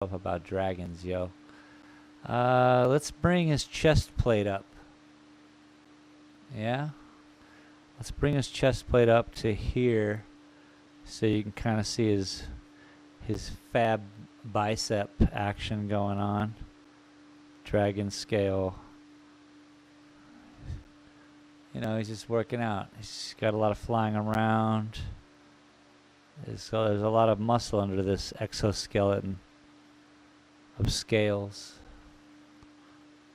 about dragons, yo. Let's bring his chest plate up. Yeah? Let's bring his chest plate up to here so you can kind of see his fab bicep action going on. Dragon scale. You know, he's just working out. He's got a lot of flying around. There's a lot of muscle under this exoskeleton of scales,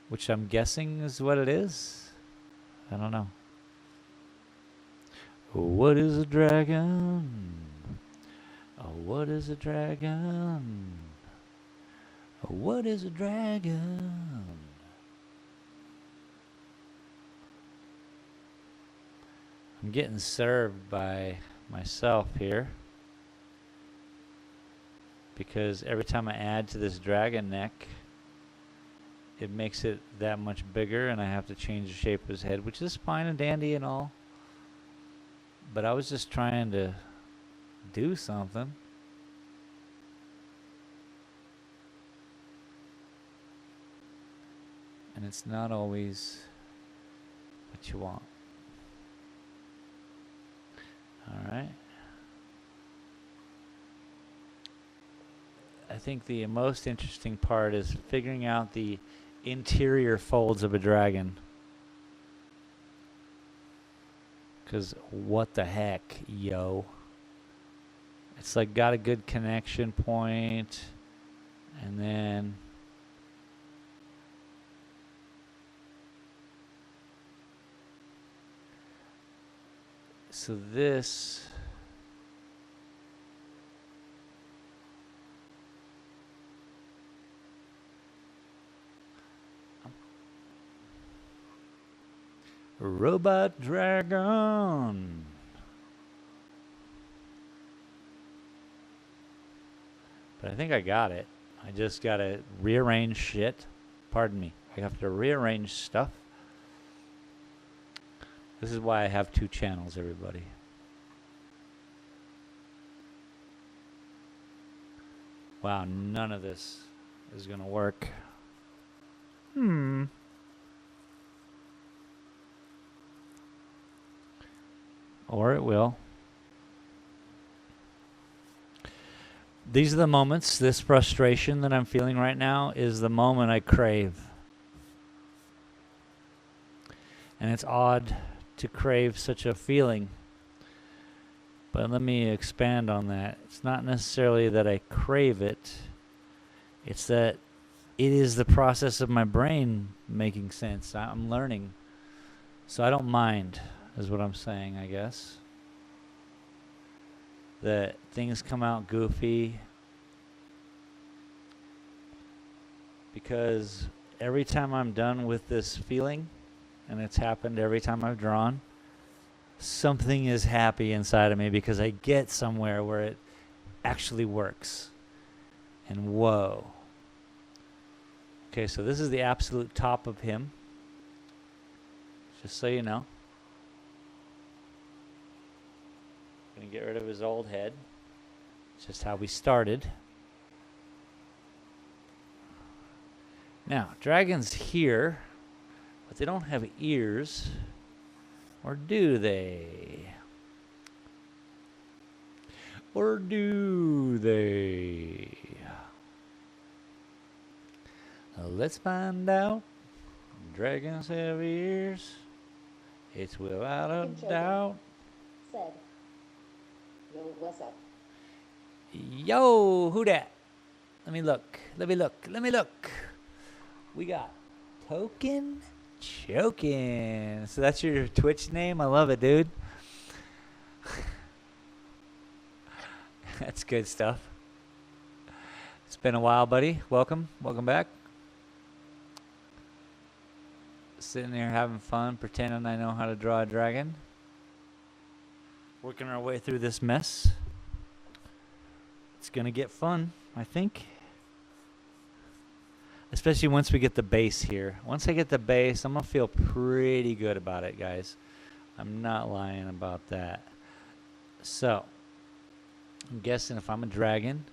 which I'm guessing is what it is. I don't know. What is a dragon? Oh, what is a dragon? Oh, what is a dragon? I'm getting served by myself here because every time I add to this dragon neck, it makes it that much bigger, and I have to change the shape of his head, which is fine and dandy and all. But I was just trying to do something. And it's not always what you want. All right. I think the most interesting part is figuring out the interior folds of a dragon. Because what the heck, yo? It's like got a good connection point, and then so this robot dragon. But I think I got it. I just got to rearrange shit. Pardon me. I have to rearrange stuff. This is why I have 2 channels, everybody. Wow, none of this is going to work. Or it will. These are the moments, this frustration that I'm feeling right now is the moment I crave. And it's odd to crave such a feeling. But let me expand on that. It's not necessarily that I crave it. It's that it is the process of my brain making sense. I'm learning. So I don't mind, is what I'm saying, I guess. That things come out goofy. Because every time I'm done with this feeling, and it's happened every time I've drawn, something is happy inside of me because I get somewhere where it actually works. And whoa. Okay, so this is the absolute top of him. Just so you know. Gonna get rid of his old head. It's just how we started. Now, dragons here, but they don't have ears. Or do they? Or do they? Let's find out. Dragons have ears. It's without a doubt. Said, yo, what's up? Yo, who dat? Let me look. We got Token Chokin. So that's your Twitch name? I love it, dude. That's good stuff. It's been a while, buddy. Welcome back. Sitting there having fun, pretending I know how to draw a dragon. Working our way through this mess. It's gonna get fun, I think. Especially once we get the base here. Once I get the base, I'm gonna feel pretty good about it, guys. I'm not lying about that. So, I'm guessing if I'm a dragon,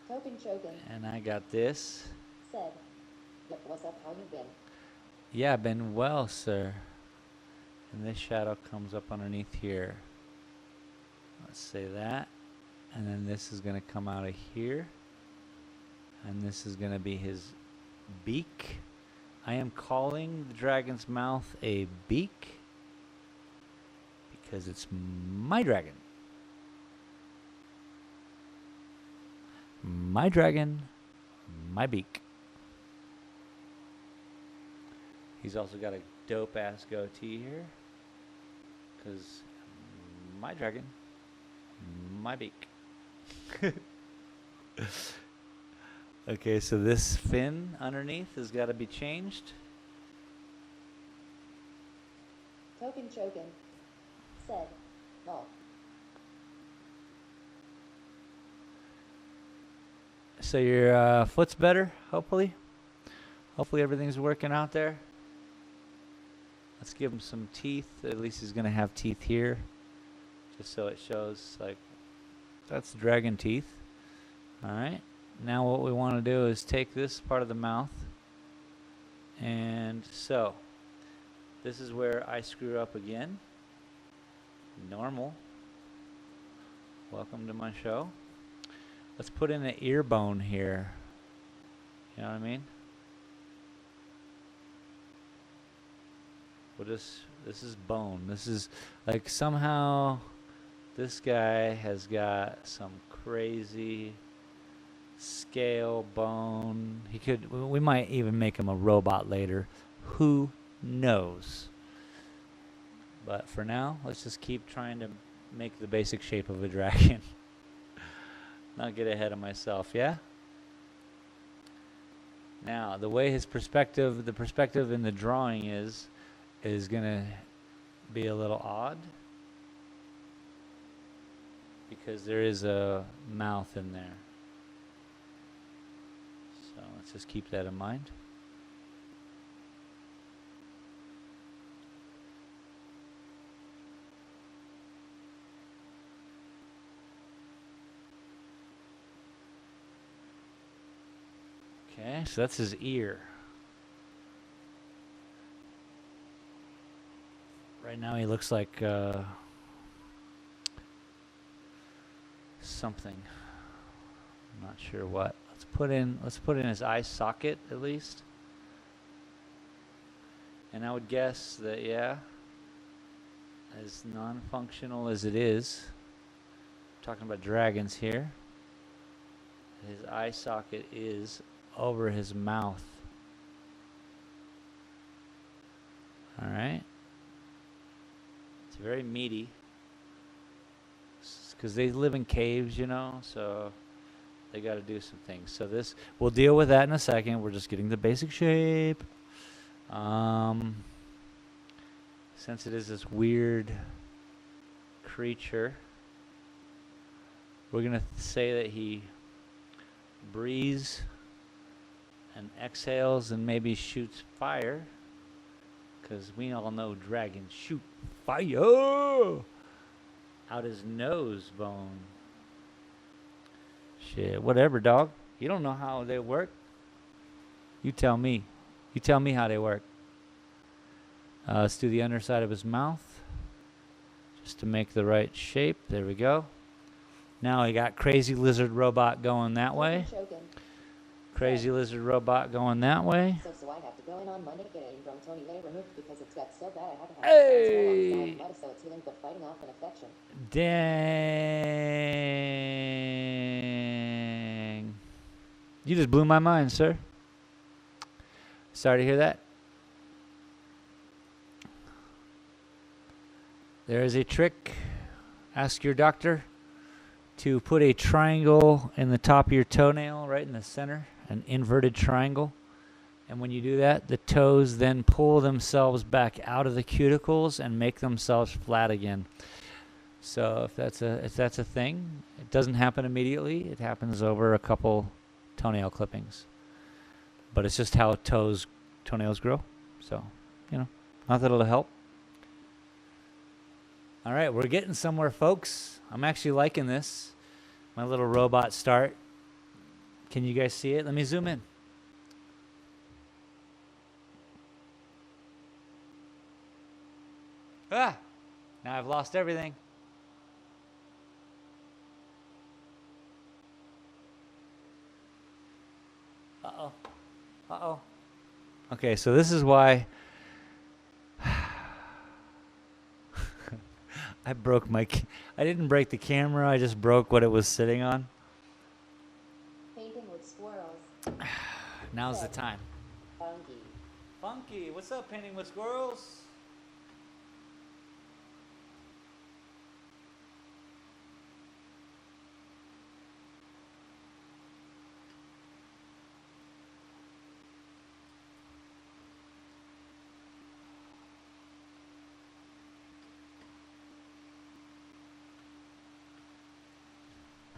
Token Choken And I got this. said, "Yo, what's up? How you been?" Yeah, been well, sir. And this shadow comes up underneath here. Let's say that. And then this is going to come out of here. And this is going to be his beak. I am calling the dragon's mouth a beak because it's my dragon. My dragon, my beak. He's also got a dope ass goatee here because my dragon, my beak. Okay, so this fin underneath has got to be changed. Token Choken said, "No." So your foot's better, hopefully. Hopefully everything's working out there. Let's give him some teeth. At least he's gonna have teeth here, just so it shows like that's dragon teeth. All right. Now what we want to do is take this part of the mouth, and so this is where I screw up again. Normal. Welcome to my show. Let's put in an ear bone here. You know what I mean? This is bone. This is like somehow this guy has got some crazy scale bone. We might even make him a robot later. Who knows? But for now, let's just keep trying to make the basic shape of a dragon. Not get ahead of myself, yeah? Now, the way the perspective in the drawing is gonna be a little odd because there is a mouth in there. So let's just keep that in mind. Okay, so that's his ear. Right now he looks like something. I'm not sure what. Let's put in his eye socket at least. And I would guess that, yeah, as non-functional as it is, talking about dragons here, his eye socket is over his mouth. All right. It's very meaty because they live in caves, you know, so they got to do some things. So this, we'll deal with that in a second. We're just getting the basic shape. Since it is this weird creature, we're going to say that he breathes and exhales and maybe shoots fire, because we all know dragons shoot fire out his nose bone. Shit, whatever, dog. You don't know how they work. You tell me. You tell me how they work. Let's do the underside of his mouth just to make the right shape. There we go. Now we got crazy lizard robot going that way. Crazy lizard robot going that way. So I have to go in on Monday to get a from Tony Lay removed because it's got so bad I had to have Hey! it so it's healing but fighting off an infection. Dang. You just blew my mind, sir. Sorry to hear that. There is a trick. Ask your doctor to put a triangle in the top of your toenail, right in the center, an inverted triangle. And when you do that, the toes then pull themselves back out of the cuticles and make themselves flat again. So if that's a thing, it doesn't happen immediately. It happens over a couple toenail clippings. But it's just how toenails grow. So, you know, not that it'll help. All right, we're getting somewhere, folks. I'm actually liking this. My little robot start. Can you guys see it? Let me zoom in. Ah! Now I've lost everything. Uh-oh. Uh-oh. Okay, so this is why I broke I didn't break the camera, I just broke what it was sitting on. Painting with squirrels. Now's the time. Funky. Funky, what's up, painting with squirrels?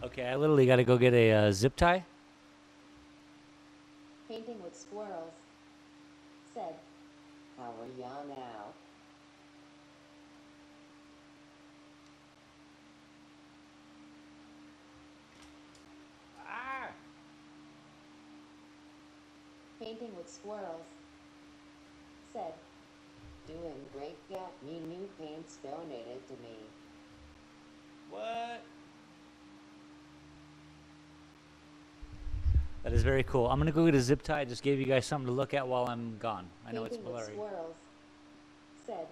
Okay, I literally got to go get a zip tie. Painting with squirrels. Said, how are ya now? Ah! Painting with squirrels. Said, doing great, got me new paints donated to me. What? That is very cool. I'm going to go get a zip tie. I just gave you guys something to look at while I'm gone. I know it's Painting with blurry. squirrels. Said,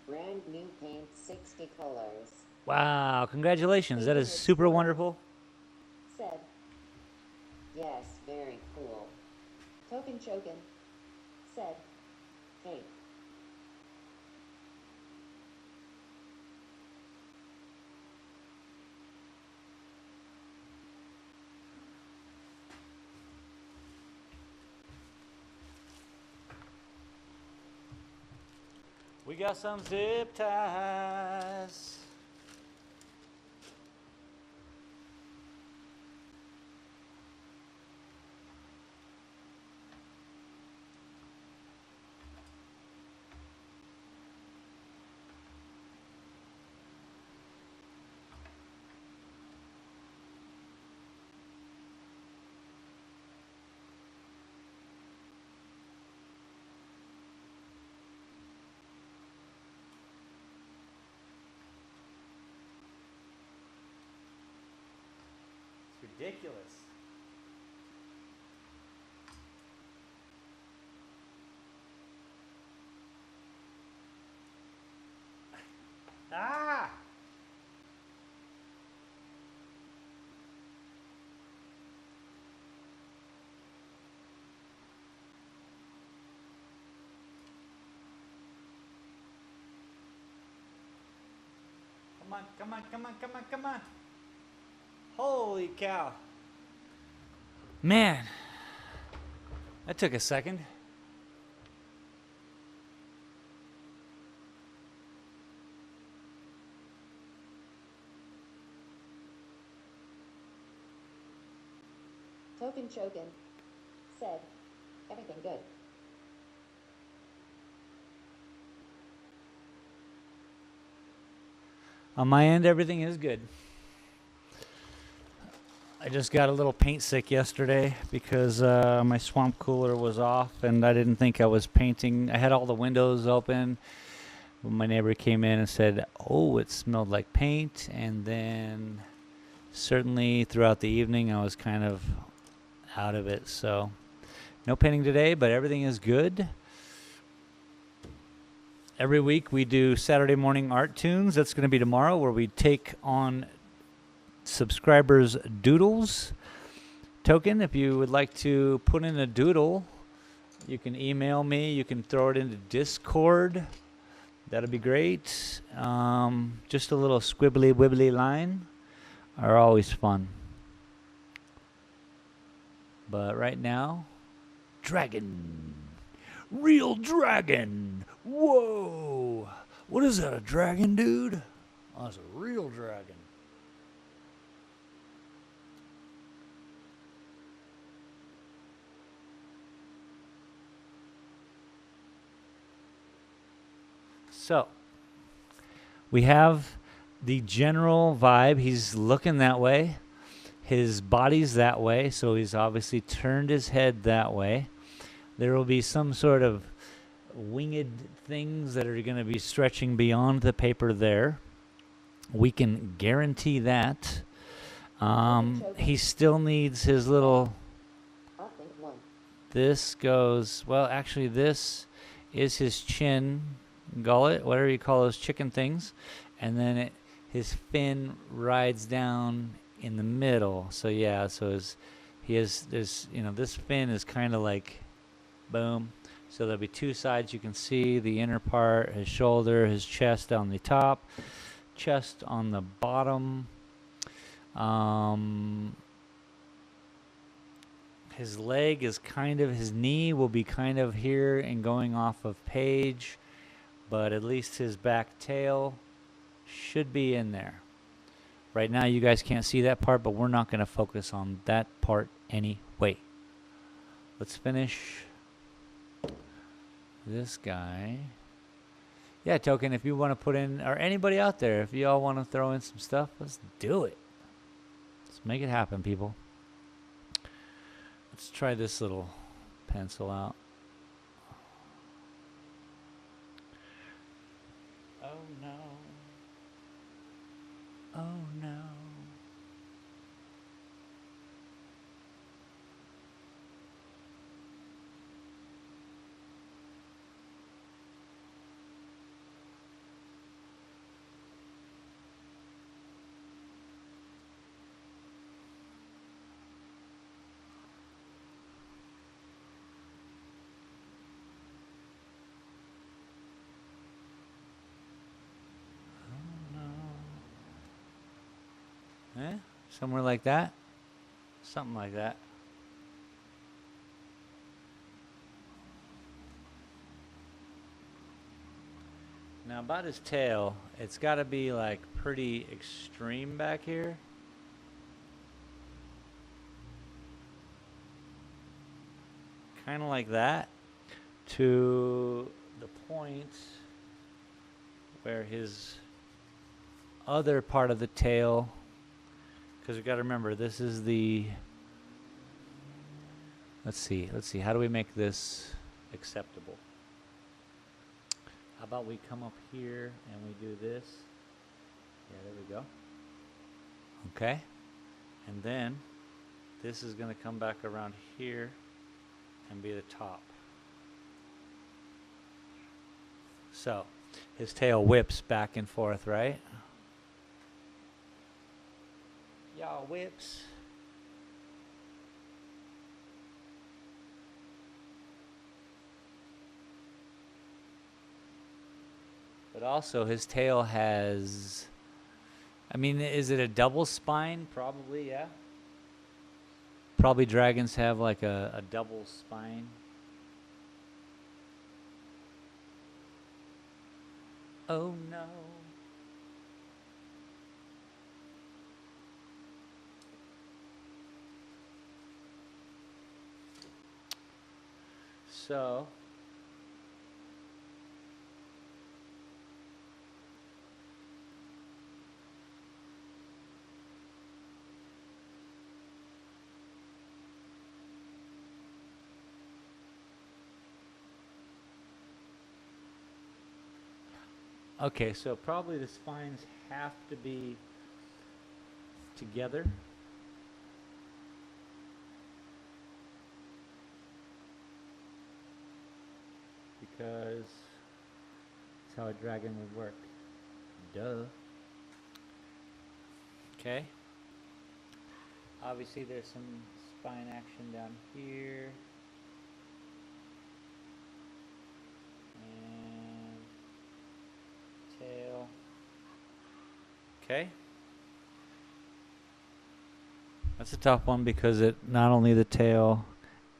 brand new paint, 60 colors. Wow, congratulations. That is Painting with super squirrels. wonderful. Said, yes, very cool. Token Chokin. Said, hey. We got some zip ties. It's ridiculous. Ah! Come on, come on, come on, come on, come on. Holy cow. Man, that took a second. Token Chokin. Said, everything good. On my end, everything is good. I just got a little paint sick yesterday because my swamp cooler was off and I didn't think I was painting. I had all the windows open. When my neighbor came in and said, oh, it smelled like paint. And then certainly throughout the evening, I was kind of out of it. So no painting today, but everything is good. Every week we do Saturday morning art tunes. That's going to be tomorrow, where we take on subscribers' doodles. Token, if you would like to put in a doodle, you can email me. You can throw it into Discord. That'd be great. Just a little squibbly wibbly line are always fun. But right now, dragon. Real dragon. Whoa. What is that, a dragon, dude? Oh, that's a real dragon. So, we have the general vibe. He's looking that way. His body's that way, so he's obviously turned his head that way. There will be some sort of winged things that are going to be stretching beyond the paper there. We can guarantee that. He still needs his little... I'll think one. This goes... Well, actually, this is his chin, gullet, whatever you call those chicken things. And then his fin rides down in the middle. So, yeah, so there's, you know, this fin is kind of like, boom. So there'll be two sides you can see, the inner part, his shoulder, his chest on the top, chest on the bottom. His leg is kind of, his knee will be kind of here and going off of page, but at least his back tail should be in there. Right now you guys can't see that part, but we're not going to focus on that part anyway. Let's finish this guy. Yeah, Token, if you want to put in, or anybody out there, if you all want to throw in some stuff, let's do it. Let's make it happen, people. Let's try this little pencil out. Oh no. Oh no. Somewhere like that. Something like that. Now about his tail, it's got to be like pretty extreme back here. Kind of like that to the point where his other part of the tail, because we got to remember this is the, let's see, how do we make this acceptable? How about we come up here and we do this? Yeah, there we go. Okay. And then this is going to come back around here and be the top. So his tail whips back and forth, right? Y'all whips. But also his tail has, I mean, is it a double spine? Probably, yeah. Probably dragons have like a double spine. Oh no. So okay, so probably the spines have to be together. Because that's how a dragon would work. Duh. Okay. Obviously there's some spine action down here. And tail. Okay. That's a tough one because it not only the tail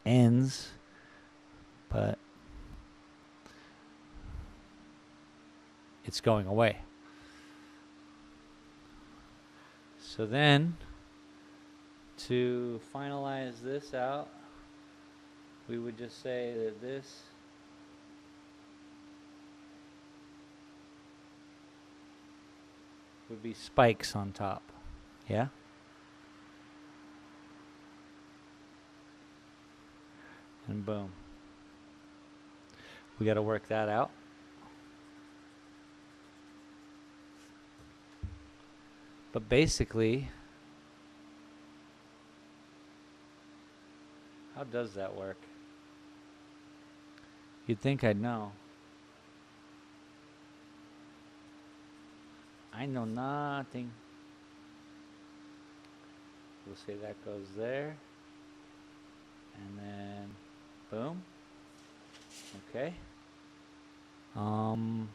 ends, but it's going away. So then, to finalize this out, we would just say that this would be spikes on top. Yeah? And boom. We got to work that out. But basically, how does that work? You'd think I'd know. I know nothing. We'll say that goes there. And then, boom. Okay. And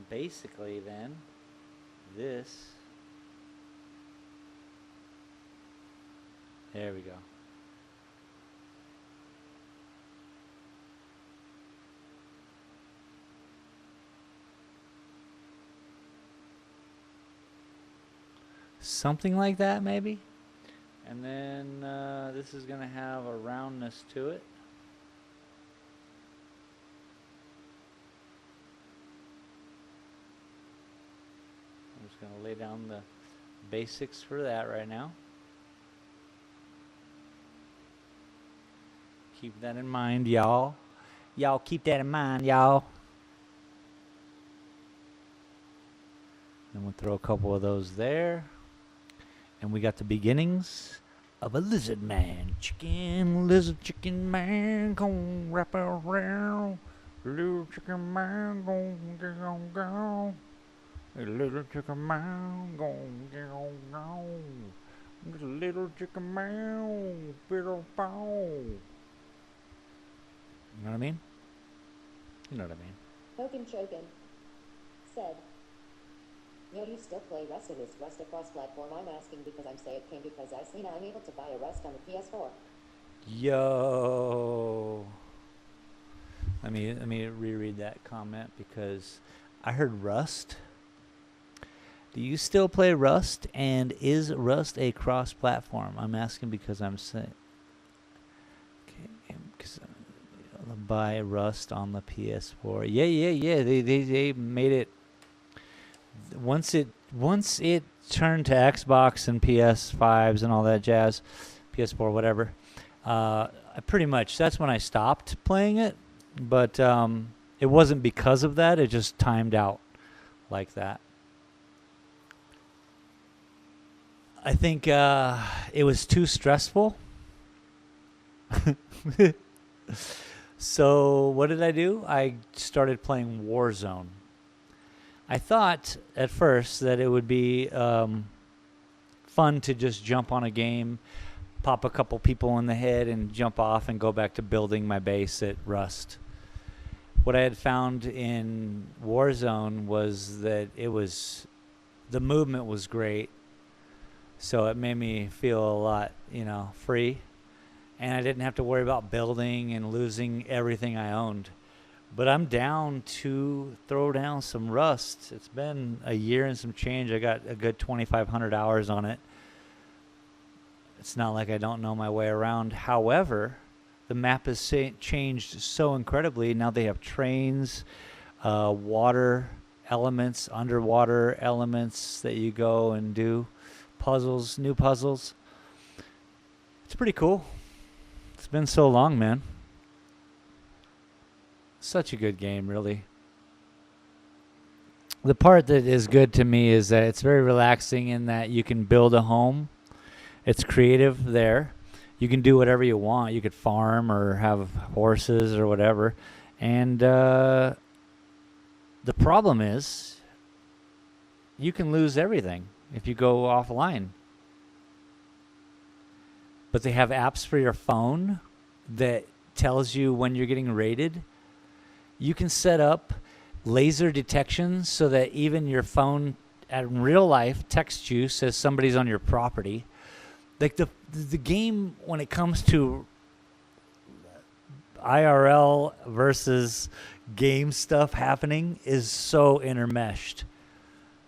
basically then, this. There we go. Something like that, maybe. And then this is going to have a roundness to it. I'm just going to lay down the basics for that right now. Keep that in mind, y'all. Y'all keep that in mind, y'all. Then we'll throw a couple of those there. And we got the beginnings of a lizard man. Lizard chicken man, gon' wrap around. Little chicken man, gon' go. Little chicken man, gon' go. Little chicken man, little bow. You know what I mean? You know what I mean. Hogan Chogan said, "Yo, you still play Rust in this Rust across platform? I'm asking because I'm saying it came because I seen I'm able to buy a Rust on the PS4. Yo. Let me reread that comment because I heard Rust. Do you still play Rust? And is Rust a cross-platform? I'm asking because I'm saying. Okay, because buy Rust on the PS4. Yeah. They made it. Once it turned to Xbox and PS5s and all that jazz, PS4, whatever. I pretty much that's when I stopped playing it, but it wasn't because of that. It just timed out like that. I think it was too stressful. So what did I do? I started playing Warzone. I thought at first that it would be fun to just jump on a game, pop a couple people in the head, and jump off and go back to building my base at Rust. What I had found in Warzone was that the movement was great, so it made me feel a lot, free. And I didn't have to worry about building and losing everything I owned. But I'm down to throw down some Rust. It's been a year and some change. I got a good 2,500 hours on it. It's not like I don't know my way around. However, the map has changed so incredibly. Now they have trains, water elements, underwater elements that you go and do puzzles, new puzzles. It's pretty cool. It's been so long, man. Such a good game, really. The part that is good to me is that it's very relaxing in that you can build a home. It's creative there. You can do whatever you want. You could farm or have horses or whatever. And the problem is you can lose everything if you go offline. But they have apps for your phone that tells you when you're getting raided. You can set up laser detection so that even your phone in real life texts you, says somebody's on your property. Like the game, when it comes to IRL versus game stuff happening, is so intermeshed.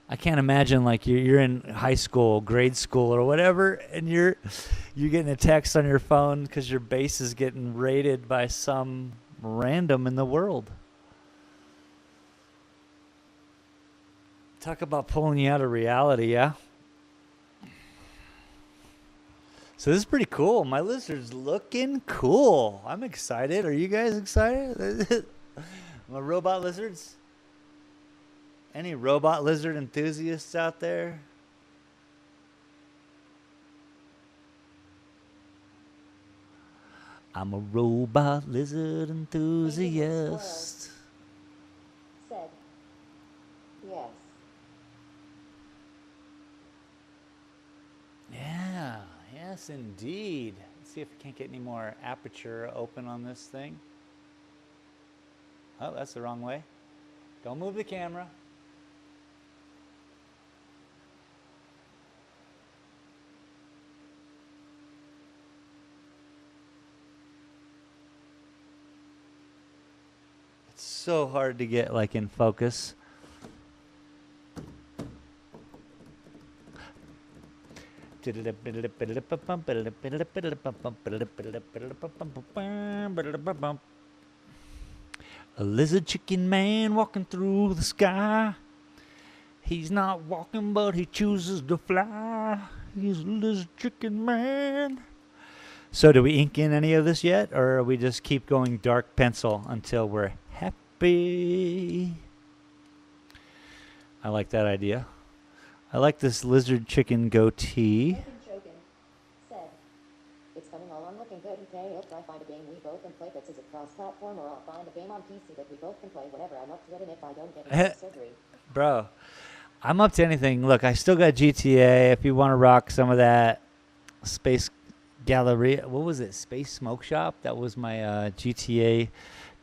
I can't imagine like you're in high school, grade school, or whatever, and you're getting a text on your phone because your base is getting raided by some random in the world. Talk about pulling you out of reality, yeah? So this is pretty cool. My lizard's looking cool. I'm excited. Are you guys excited? My robot lizards? Any robot lizard enthusiasts out there? I'm a robot lizard enthusiast. Said, yes. Yeah, yes, indeed. Let's see if we can't get any more aperture open on this thing. Oh, that's the wrong way. Don't move the camera. It's so hard to get like in focus. A lizard chicken man walking through the sky. He's not walking, but he chooses to fly. He's a lizard chicken man. So, do we ink in any of this yet, or we just keep going dark pencil until we're happy? I like that idea. I like this lizard chicken goatee. Joking said, it's coming along looking good today. If I find a game we both can play that's a cross-platform, or I'll find a game on PC that we both can play whenever I'm up to it, and if I don't get into surgery. Bro, I'm up to anything. Look, I still got GTA. If you want to rock some of that Space Galleria, what was it? Space Smoke Shop? That was my GTA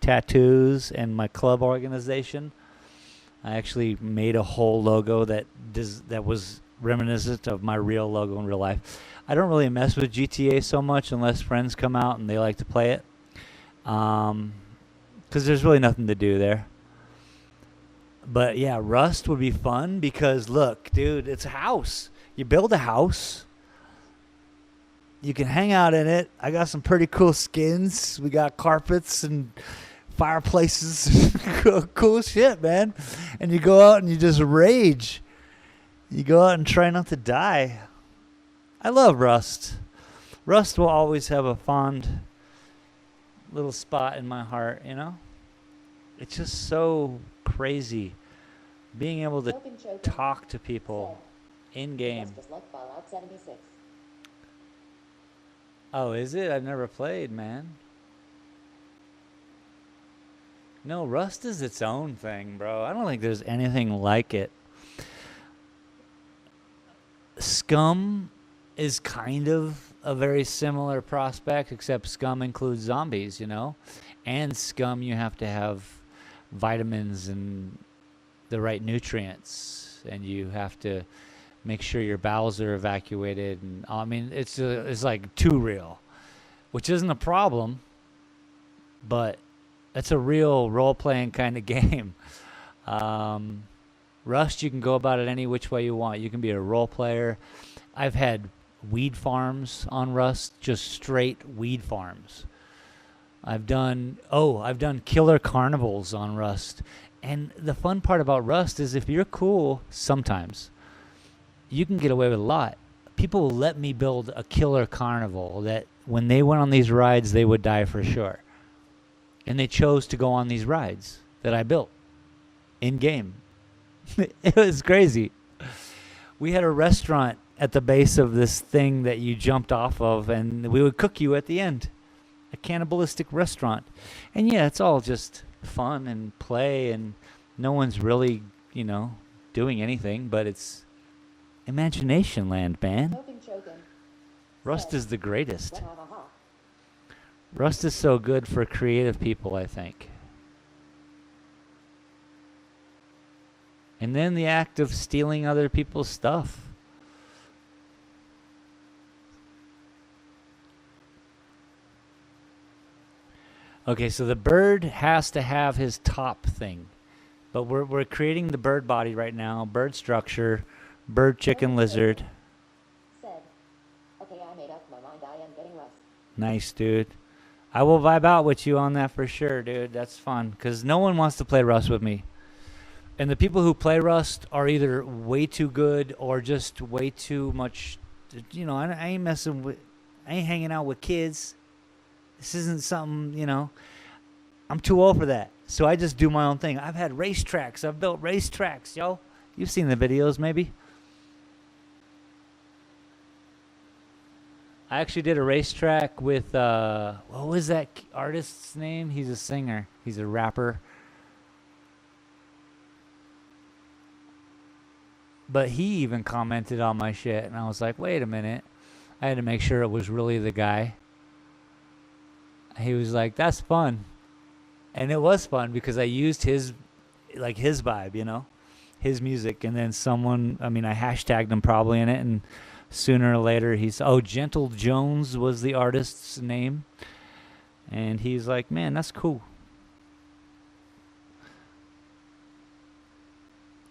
tattoos and my club organization. I actually made a whole logo that was reminiscent of my real logo in real life. I don't really mess with GTA so much unless friends come out and they like to play it. Because there's really nothing to do there. But yeah, Rust would be fun because look, dude, it's a house. You build a house. You can hang out in it. I got some pretty cool skins. We got carpets and fireplaces. Cool shit, man. And you go out and you just rage. You go out and try not to die. I love Rust. Rust will always have a fond little spot in my heart, you know? It's just so crazy being able to talk to people in game. Just like Fallout 76. Oh, is it? I've never played, man. No, Rust is its own thing, bro. I don't think there's anything like it. Scum is kind of a very similar prospect, except Scum includes zombies, you know? And Scum, you have to have vitamins and the right nutrients, and you have to make sure your bowels are evacuated. And I mean, it's like too real, which isn't a problem, but it's a real role-playing kind of game. Rust, you can go about it any which way you want. You can be a role player. I've had weed farms on Rust, just straight weed farms. I've done killer carnivals on Rust. And the fun part about Rust is if you're cool, sometimes, you can get away with a lot. People will let me build a killer carnival that when they went on these rides, they would die for sure. And they chose to go on these rides that I built in-game. It was crazy. We had a restaurant at the base of this thing that you jumped off of, and we would cook you at the end. A cannibalistic restaurant. And yeah, it's all just fun and play, and no one's really, doing anything, but it's imagination land, man. Rust is the greatest. Rust is so good for creative people, I think. And then the act of stealing other people's stuff. Okay, so the bird has to have his top thing. But we're creating the bird body right now, bird structure, bird, chicken, lizard. Said, okay, I made up my mind. I am getting Rust. Nice, dude. I will vibe out with you on that for sure, dude. That's fun, because no one wants to play Rust with me. And the people who play Rust are either way too good or just way too much, I ain't messing with, I ain't hanging out with kids. This isn't something, you know. I'm too old for that. So I just do my own thing. I've had racetracks. I've built racetracks, yo. You've seen the videos, maybe. I actually did a racetrack with, what was that artist's name? He's a singer. He's a rapper. But he even commented on my shit, and I was like, wait a minute. I had to make sure it was really the guy. He was like, that's fun. And it was fun because I used his vibe, you know, his music. And then I hashtagged him probably in it. And sooner or later, Gentle Jones was the artist's name. And he's like, man, that's cool.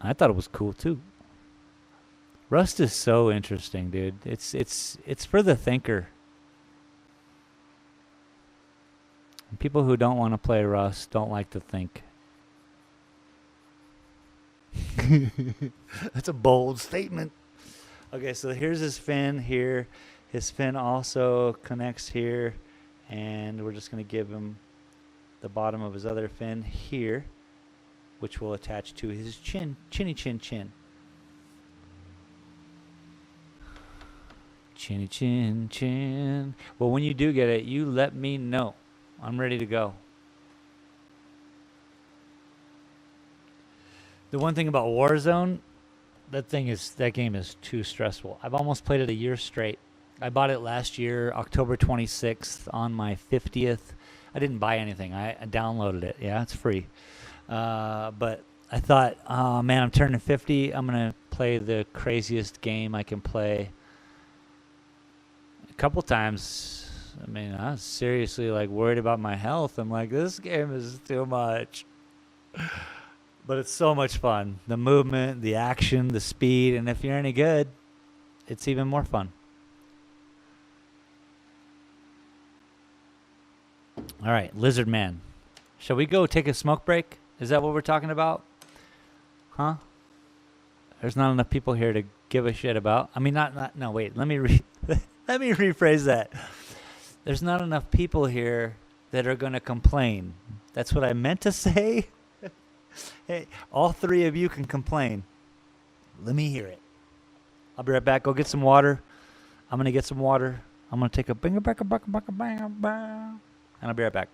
I thought it was cool too. Rust is so interesting, dude. It's for the thinker. People who don't want to play Rust don't like to think. That's a bold statement. Okay, so here's his fin here. His fin also connects here, and we're just going to give him the bottom of his other fin here, which will attach to his chin. Chinny chin chin. Chinny chin chin. Well, when you do get it, you let me know. I'm ready to go. The one thing about Warzone, that game is too stressful. I've almost played it a year straight. I bought it last year, October 26th, on my 50th. I didn't buy anything. I downloaded it. Yeah, it's free. But I thought, oh man, I'm turning 50. I'm going to play the craziest game I can play. A couple times, I was seriously worried about my health. I'm like, this game is too much. But it's so much fun. The movement, the action, the speed, and if you're any good, it's even more fun. All right, Lizard Man. Shall we go take a smoke break? Is that what we're talking about? Huh? There's not enough people here to give a shit about. No, wait. Let me rephrase that. There's not enough people here that are going to complain. That's what I meant to say. Hey, all three of you can complain. Let me hear it. I'll be right back. Go get some water. I'm going to get some water. I'm going to take a bang, and I'll be right back.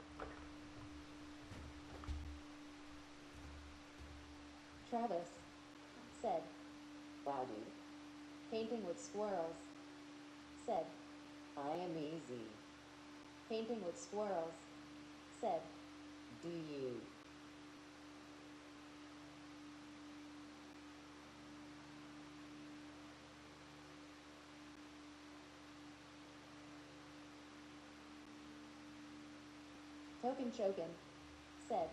Travis said, wow, dude. Painting with squirrels. Said, I am easy. Painting with squirrels. Said, do you? Token Chokin said,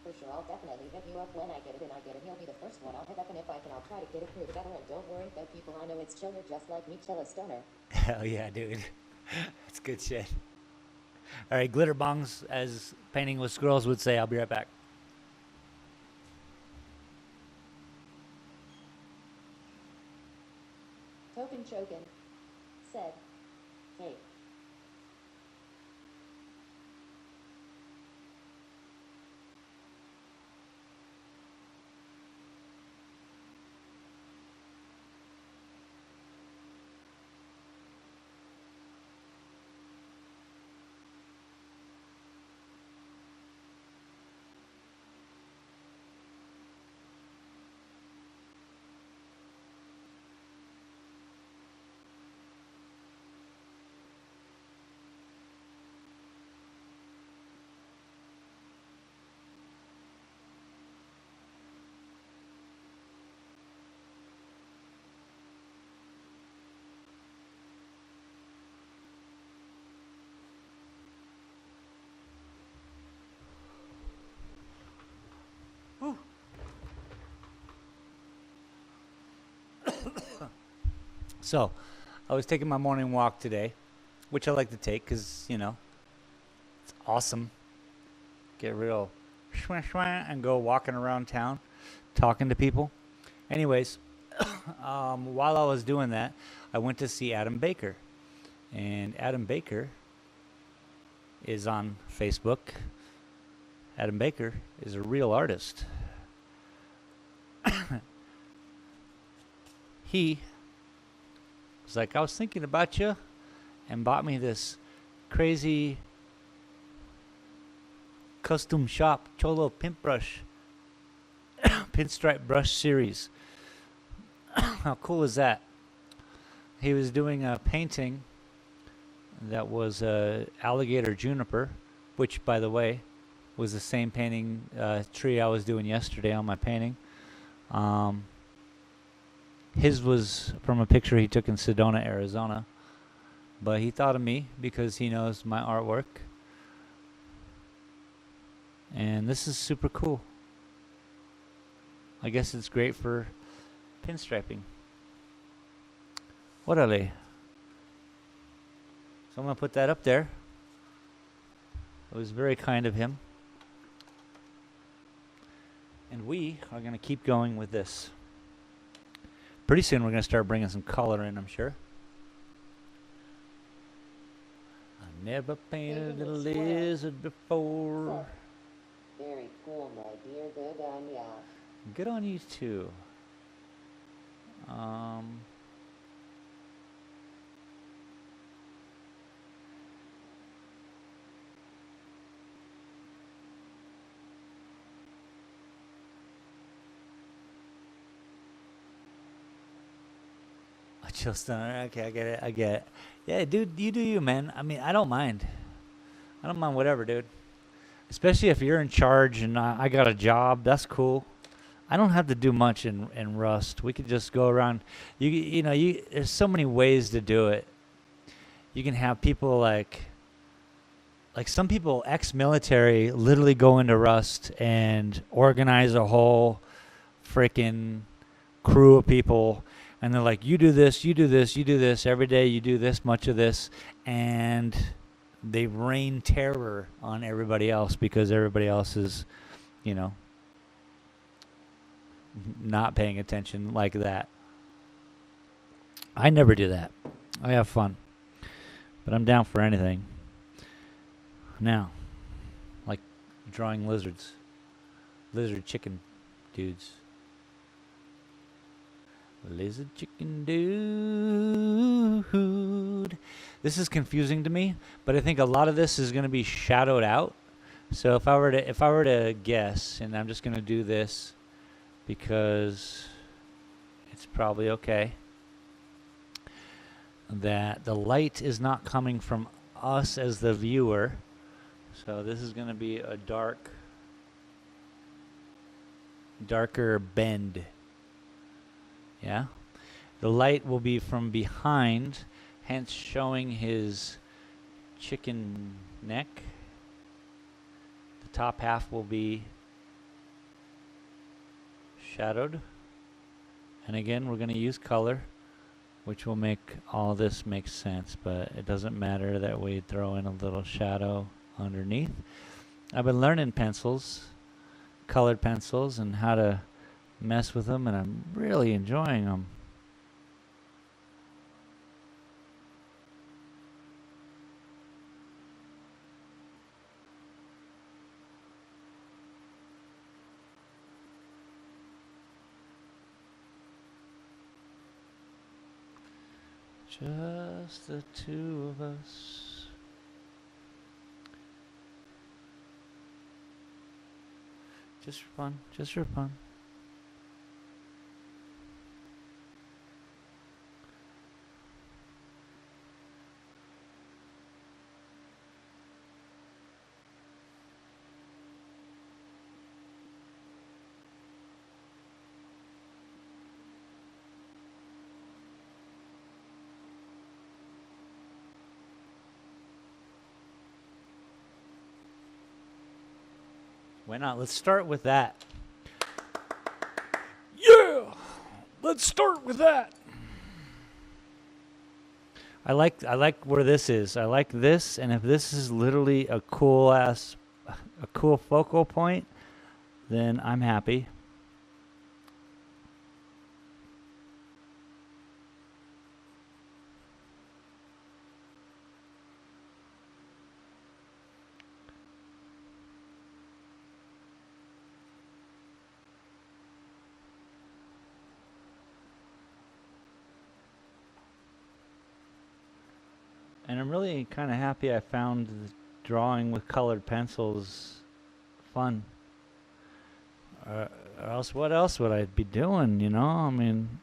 for sure, I'll definitely hit you up when I get it, and I get it. He'll be the first one I'll hit up, and if I can, I'll try to get it through together. And don't worry, the people I know, it's chiller, just like me, chill a stoner. Hell yeah, dude. That's good shit. All right, glitter bongs, as Painting with Squirrels would say. I'll be right back. Token Chokin said, hey. So, I was taking my morning walk today, which I like to take because, it's awesome. Get real and go walking around town, talking to people. Anyways, while I was doing that, I went to see Adam Baker. And Adam Baker is on Facebook. Adam Baker is a real artist. He was like, I was thinking about you, and bought me this crazy custom shop Cholo paintbrush pinstripe brush series. How cool is that? He was doing a painting that was alligator juniper, which, by the way, was the same painting tree I was doing yesterday on my painting. His was from a picture he took in Sedona, Arizona. But he thought of me because he knows my artwork. And this is super cool. I guess it's great for pinstriping. Orale. So I'm going to put that up there. It was very kind of him. And we are going to keep going with this. Pretty soon we're going to start bringing some color in, I'm sure. I never painted a lizard before. Very cool, my dear. Good on ya. Good on you too. Chill Stunner. Okay, I get it. Yeah, dude, you do you, man. I mean, I don't mind. I don't mind whatever, dude. Especially if you're in charge and I got a job. That's cool. I don't have to do much in Rust. We could just go around. There's so many ways to do it. You can have people like some people ex-military literally go into Rust and organize a whole freaking crew of people. And they're like, you do this, you do this, you do this. Every day you do this much of this. And they rain terror on everybody else because everybody else is, not paying attention like that. I never do that. I have fun. But I'm down for anything. Now, like drawing lizards. Lizard chicken dudes. Lizard chicken dude. This is confusing to me, but I think a lot of this is going to be shadowed out. So if I were to guess, and I'm just going to do this because it's probably okay, that the light is not coming from us as the viewer. So this is going to be a darker bend. Yeah, the light will be from behind, hence showing his chicken neck. The top half will be shadowed. And again, we're going to use color, which will make all this make sense, but it doesn't matter that we throw in a little shadow underneath. I've been learning pencils, colored pencils, and how to mess with them, and I'm really enjoying them. Just the two of us. Just for fun. Just for fun. Why not? Let's start with that. Yeah! Let's start with that. I like where this is. I like this, and if this is literally a cool focal point, then I'm happy. And I'm really kind of happy I found the drawing with colored pencils fun. Or else, what else would I be doing? You know, I mean,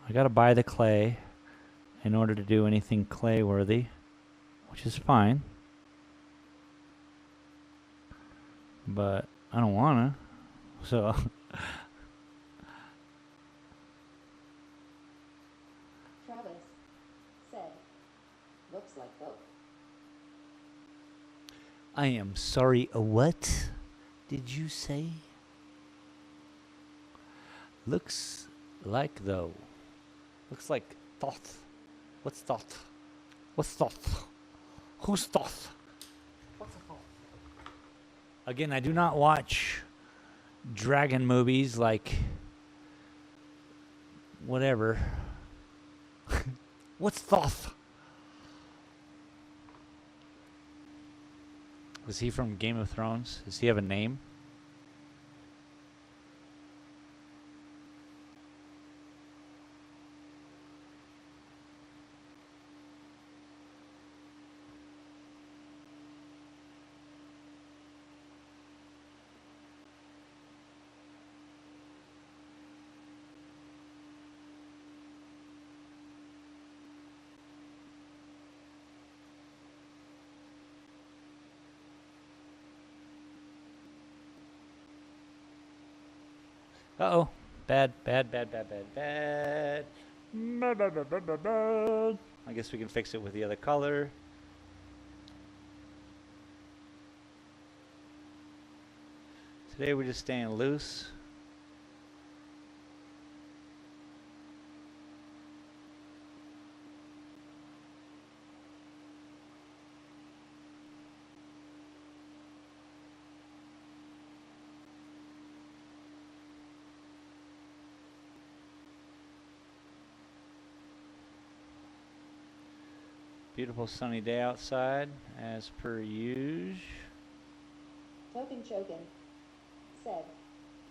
I gotta buy the clay in order to do anything clay worthy, which is fine. But I don't wanna. So Travis said, looks like both. I am sorry. What did you say? Looks like though. Looks like thought. What's thought? What's thought? Who's thought? What's a thought? Again, I do not watch dragon movies like whatever. What's Thoth? Was he from Game of Thrones? Does he have a name? Uh-oh. Bad, bad, bad, bad, bad, bad. Bad, bad, bad, bad, bad, bad. I guess we can fix it with the other color. Today we're just staying loose. Beautiful sunny day outside, as per usual. Token Chokin said,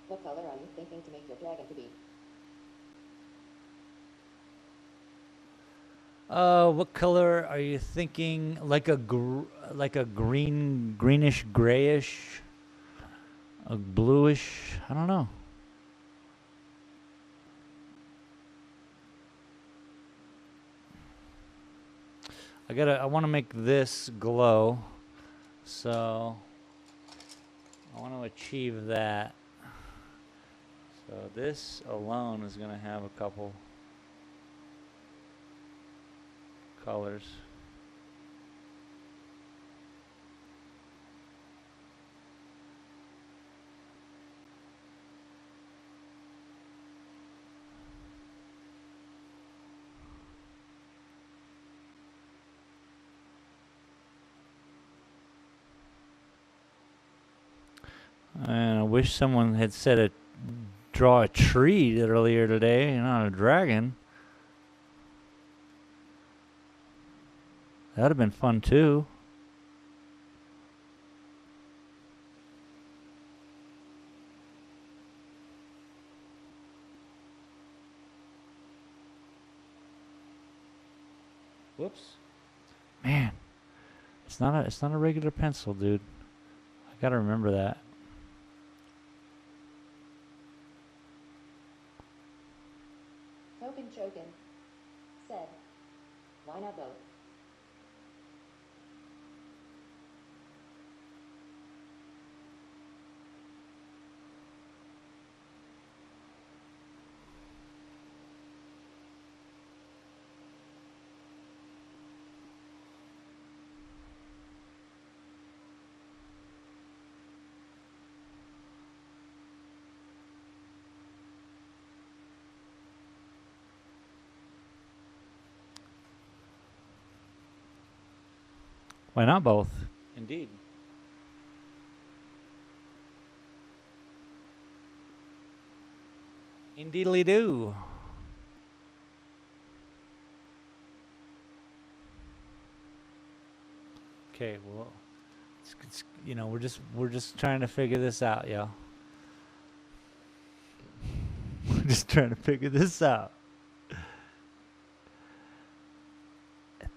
what color are you thinking to make your dragon to be? What color are you thinking? Like a greenish, grayish, a bluish. I don't know. I want to make this glow, so I want to achieve that. So this alone is going to have a couple colors. And I wish someone had said draw a tree earlier today, not a dragon. That'd have been fun too. Whoops. Man, it's not a regular pencil, dude. I gotta remember that. Token Chokin said, why not both? Why not both? Indeed. Indeedly do. Okay, well, we're just trying to figure this out, y'all. We're just trying to figure this out.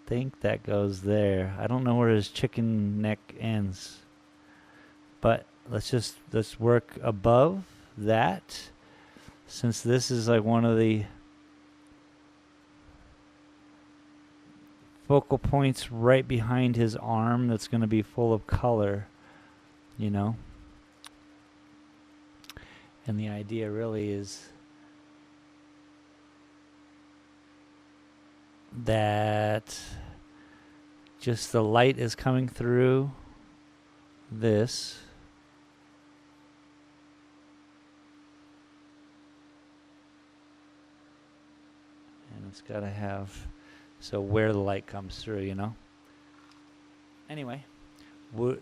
think that goes there. I don't know where his chicken neck ends. But let's work above that, since this is like one of the focal points right behind his arm that's going to be full of color, you know. And the idea really is that just the light is coming through this. And it's got to have, so where the light comes through, you know. Anyway,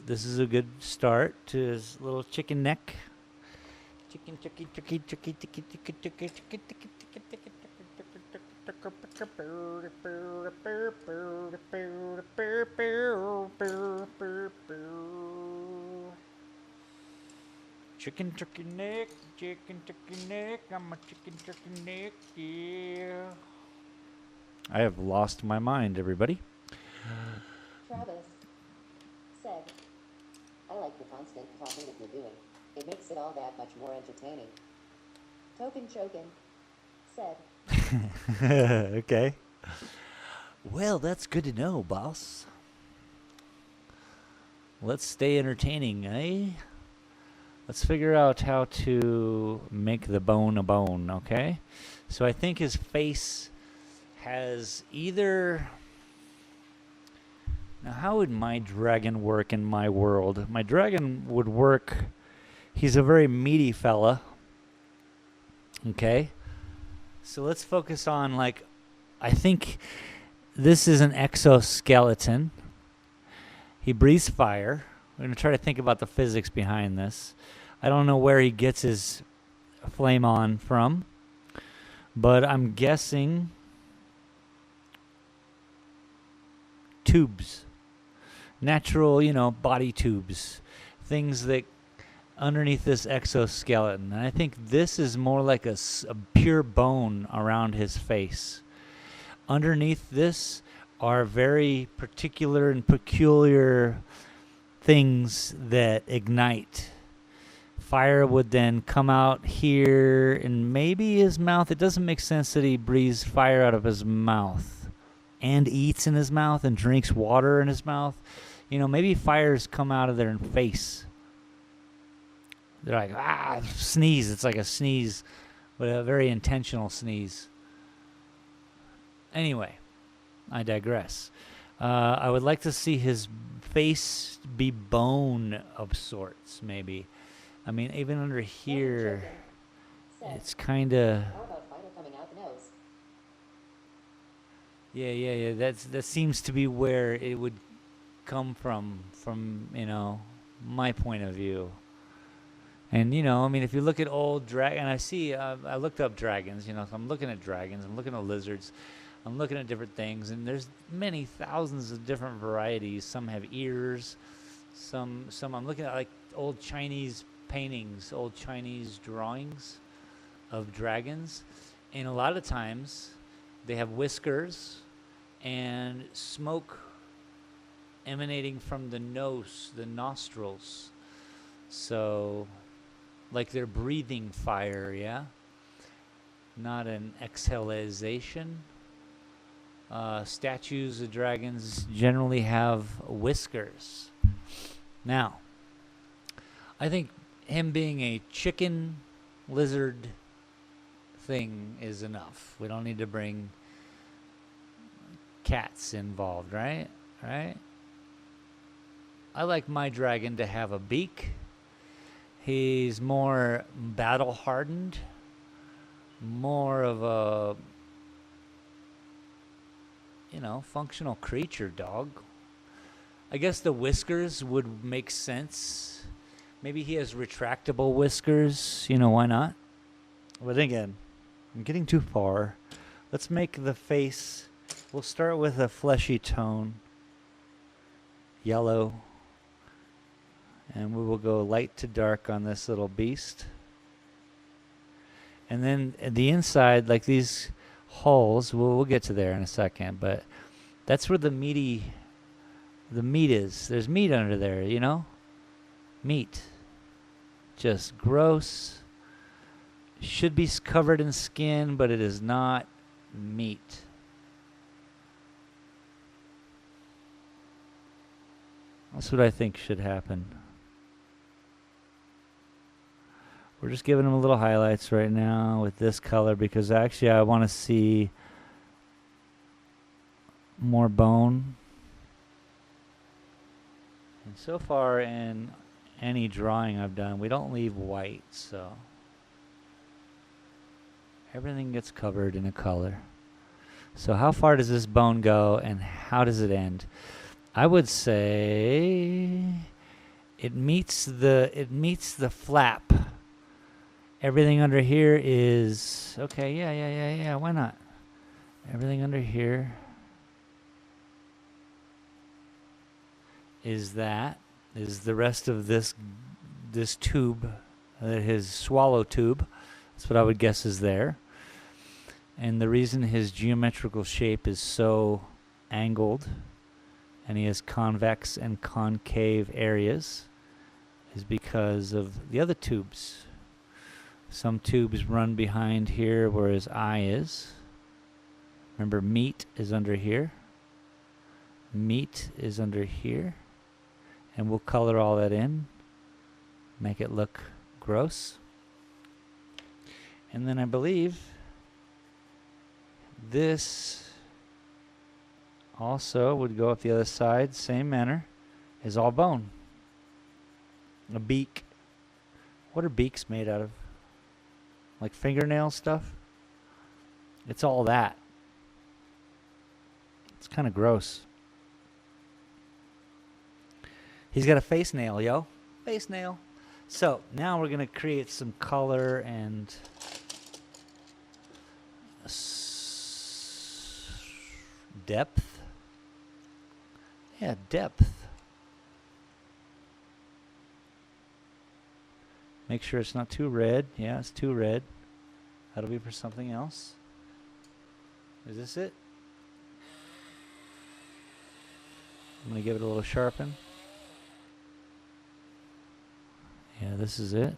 this is a good start to his little chicken neck. Chicken. Chicken turkey neck, I'm a chicken turkey neck, yeah. I have lost my mind, everybody. Travis said, I like the constant talking that you're doing. It makes it all that much more entertaining. Token Chokin said, Okay. Well, that's good to know, boss. Let's stay entertaining, eh? Let's figure out how to make the bone a bone, okay? So I think his face has either... Now, how would my dragon work in my world? My dragon would work... He's a very meaty fella. Okay? So let's focus on, like... I think this is an exoskeleton. He breathes fire. We're going to try to think about the physics behind this. I don't know where he gets his flame on from, but I'm guessing tubes. Natural, body tubes. Things that underneath this exoskeleton. And I think this is more like a pure bone around his face. Underneath this are very particular and peculiar things that ignite. Fire would then come out here and maybe his mouth. It doesn't make sense that he breathes fire out of his mouth and eats in his mouth and drinks water in his mouth. Maybe fires come out of their face. They're like, sneeze. It's like a sneeze, but a very intentional sneeze. Anyway, I digress. I would like to see his face be bone of sorts, maybe. I mean, even under here, it's kind of... How about fire coming out the nose? Yeah. That seems to be where it would come from my point of view. And, if you look at old dragon, I looked up dragons, so I'm looking at dragons, I'm looking at lizards, I'm looking at different things, and there's many thousands of different varieties. Some have ears, some I'm looking at like old Chinese paintings, old Chinese drawings of dragons, and a lot of times they have whiskers and smoke emanating from the nose, the nostrils. So, like they're breathing fire, yeah? Not an exhalation. Statues of dragons generally have whiskers. Now, I think him being a chicken lizard thing is enough. We don't need to bring cats involved, right? I like my dragon to have a beak. He's more battle hardened, more of a functional creature, dog. I guess the whiskers would make sense. Maybe he has retractable whiskers. Why not? But again, I'm getting too far. Let's make the face... We'll start with a fleshy tone. Yellow. And we will go light to dark on this little beast. And then at the inside, like these holes, we'll get to there in a second, but That's where the meat is. There's meat under there, you know? Meat. Just gross. Should be covered in skin, but it is not meat. That's what I think should happen. We're just giving them a little highlights right now with this color because actually I want to see more bone. And so far in any drawing I've done, we don't leave white, so everything gets covered in a color. So how far does this bone go and how does it end? I would say it meets the flap. Everything under here is okay. Yeah. Why not? Everything under here is the rest of this tube, his swallow tube. That's what I would guess is there. And the reason his geometrical shape is so angled and he has convex and concave areas is because of the other tubes. Some tubes run behind here where his eye is. Remember, meat is under here. Meat is under here. And we'll color all that in. Make it look gross. And then I believe this also would go up the other side, same manner, is all bone. A beak. What are beaks made out of? Like fingernail stuff? It's all that. It's kind of gross. He's got a face nail, yo. Face nail. So now we're going to create some color and depth. Yeah, depth. Make sure it's not too red. Yeah, it's too red. That'll be for something else. Is this it? I'm going to give it a little sharpen. Yeah, this is it.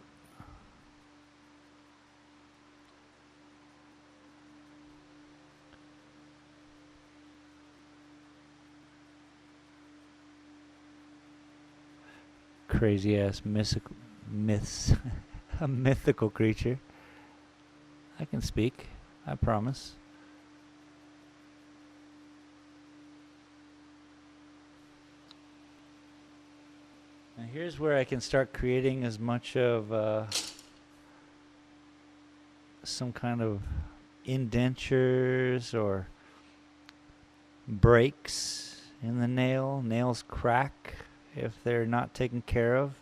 Crazy ass a mythical creature. I can speak, I promise. Now here's where I can start creating as much of some kind of indentures or breaks in the nail. Nails crack if they're not taken care of.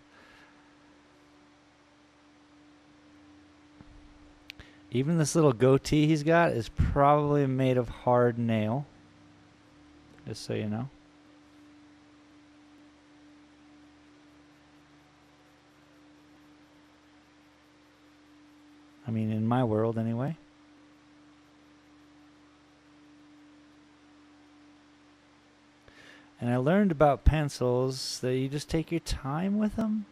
Even this little goatee he's got is probably made of hard nail. Just so you know. I mean, in my world anyway. And I learned about pencils that you just take your time with them.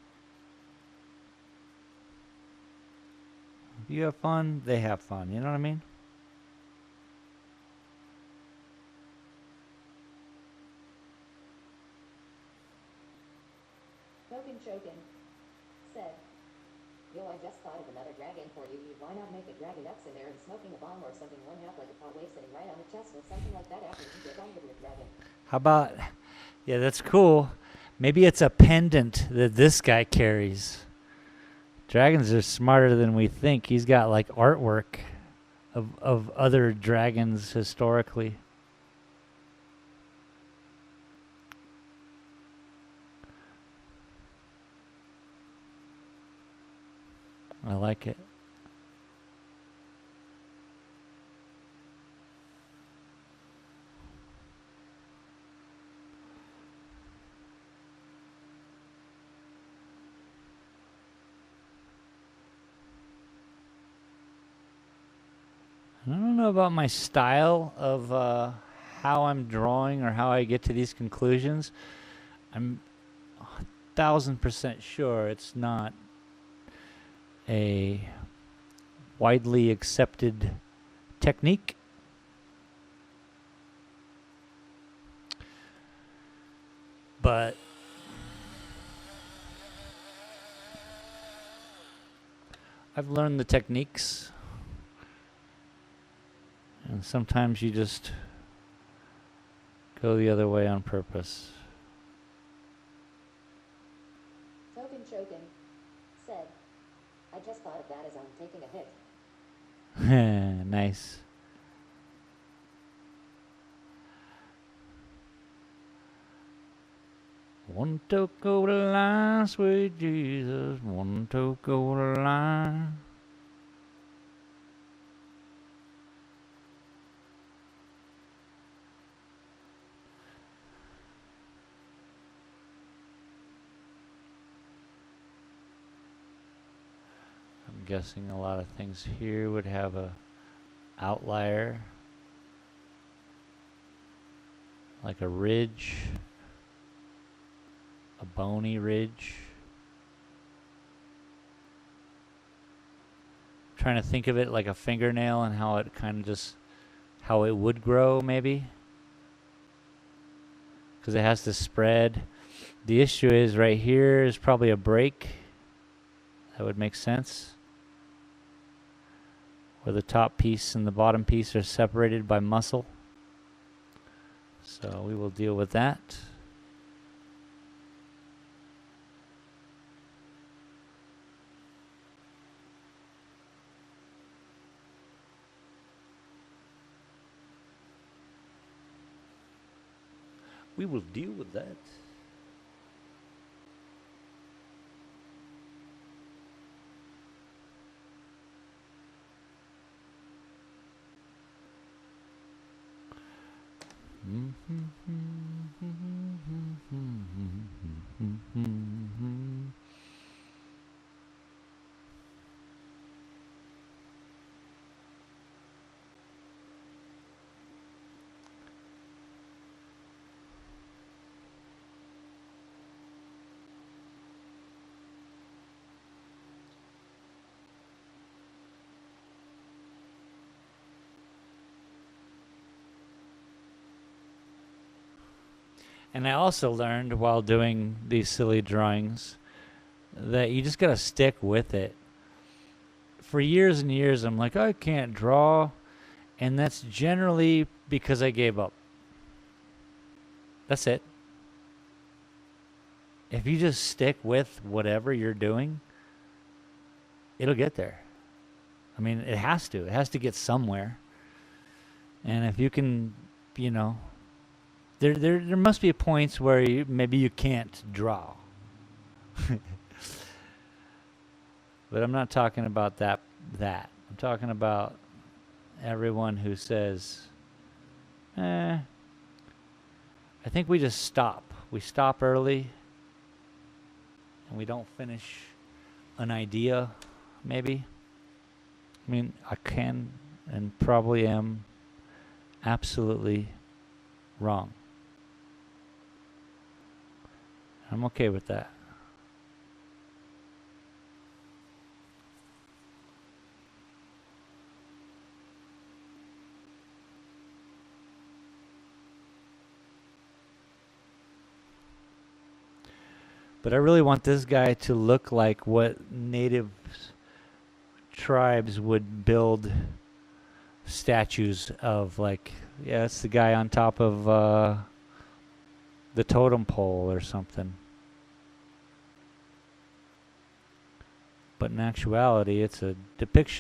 If you have fun, they have fun. You know what I mean? Token Chokin said, yo, I just thought of another dragon for you. Why not make a dragon up in there and smoking a bomb or something, one half like a pot wave sitting right on the chest or something like that after you get done with your dragon. How about, yeah, that's cool. Maybe it's a pendant that this guy carries. Dragons are smarter than we think. He's got like artwork of other dragons historically. I like it. I don't know about my style of how I'm drawing or how I get to these conclusions, I'm 1,000% sure it's not a widely accepted technique. But I've learned the techniques, and sometimes you just go the other way on purpose. Token Shogun said, I just thought of that as I'm taking a hit. Nice. One took over the line, sweet Jesus. One took over the line. I'm guessing a lot of things here would have a outlier, like a ridge, a bony ridge. Trying to think of it like a fingernail and how it kind of just, how it would grow maybe. Because it has to spread. The issue is right here is probably a break. That would make sense. Where the top piece and the bottom piece are separated by muscle. So we will deal with that. We will deal with that. And I also learned while doing these silly drawings that you just got to stick with it. For years and years, I'm like, I can't draw. And that's generally because I gave up. That's it. If you just stick with whatever you're doing, it'll get there. I mean, it has to. It has to get somewhere. And if you can, you know, there must be points where maybe you can't draw. But I'm not talking about that. I'm talking about everyone who says, I think we just stop. We stop early and we don't finish an idea, maybe. I mean, I can and probably am absolutely wrong. I'm okay with that. But I really want this guy to look like what native tribes would build statues of. Like, yeah, it's the guy on top of the totem pole or something. But in actuality, it's a depiction